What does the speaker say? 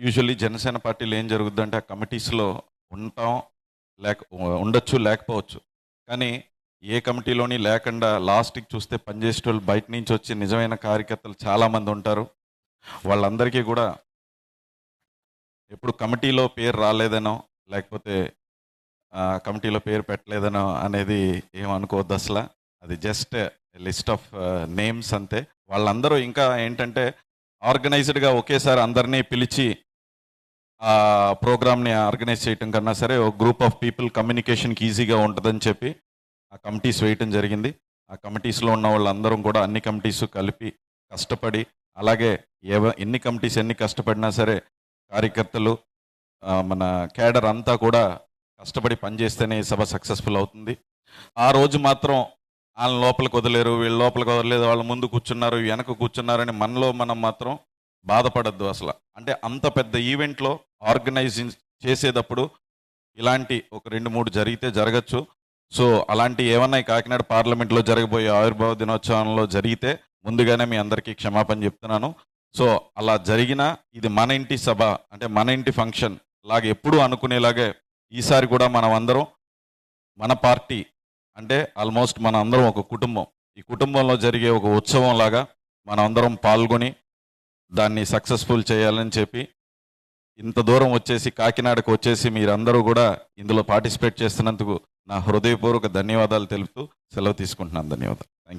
Usually Janasena పార్టీలో ఏం జరుగుద్దంటే ఆ కమిటీస్లో ఉంటాం, ఉండొచ్చు, లేకపోవచ్చు. కానీ ఏ కమిటీలోని లేకుండా లాస్ట్కి చూస్తే పనిచేసేటోళ్ళు బయట నుంచి వచ్చి నిజమైన కార్యకర్తలు చాలామంది ఉంటారు. వాళ్ళందరికీ కూడా ఎప్పుడు కమిటీలో పేరు రాలేదనో, లేకపోతే కమిటీలో పేరు పెట్టలేదనో అనేది ఏమనుకోవద్దు అసలు. అది జస్ట్ లిస్ట్ ఆఫ్ నేమ్స్ అంతే. వాళ్ళందరూ ఇంకా ఏంటంటే ఆర్గనైజ్డ్గా ఒకేసారి అందరినీ పిలిచి ఆ ప్రోగ్రామ్ని ఆర్గనైజ్ చేయటం కన్నా సరే ఒక గ్రూప్ ఆఫ్ పీపుల్ కమ్యూనికేషన్కి ఈజీగా ఉంటుందని చెప్పి ఆ కమిటీస్ వేయటం జరిగింది. ఆ కమిటీస్లో ఉన్న వాళ్ళందరం కూడా అన్ని కమిటీస్ కలిపి కష్టపడి, అలాగే ఎన్ని కమిటీస్ ఎన్ని కష్టపడినా సరే కార్యకర్తలు మన క్యాడర్ అంతా కూడా కష్టపడి పనిచేస్తేనే ఈ సభ సక్సెస్ఫుల్ అవుతుంది. ఆ రోజు మాత్రం వాళ్ళని లోపలికి వదిలేరు, వీళ్ళు లోపలికి వదలలేదు, వాళ్ళు ముందు కూర్చున్నారు, వెనక కూర్చున్నారని మనలో మనం మాత్రం బాధపడద్దు అసలు. అంటే అంత పెద్ద ఈవెంట్లో ఆర్గనైజింగ్ చేసేటప్పుడు ఇలాంటి ఒక 2-3 జరిగితే జరగచ్చు. సో అలాంటి ఏమన్నా కాకినాడ పార్లమెంట్లో జరగబోయే ఆవిర్భావ దినోత్సవంలో జరిగితే ముందుగానే మీ అందరికీ క్షమాపణ చెప్తున్నాను. సో అలా జరిగినా ఇది మన ఇంటి సభ, అంటే మన ఇంటి ఫంక్షన్ లాగా ఎప్పుడూ అనుకునేలాగే ఈసారి కూడా మనం అందరం మన పార్టీ అంటే ఆల్మోస్ట్ మన అందరం ఒక కుటుంబం, ఈ కుటుంబంలో జరిగే ఒక ఉత్సవం లాగా మనం అందరం పాల్గొని దాన్ని సక్సెస్ఫుల్ చేయాలని చెప్పి ఇంత దూరం వచ్చేసి కాకినాడకు వచ్చేసి మీరందరూ కూడా ఇందులో పార్టిసిపేట్ చేస్తున్నందుకు నా హృదయపూర్వక ధన్యవాదాలు తెలుపుతూ సెలవు తీసుకుంటున్నాను. ధన్యవాదాలు. Thank you.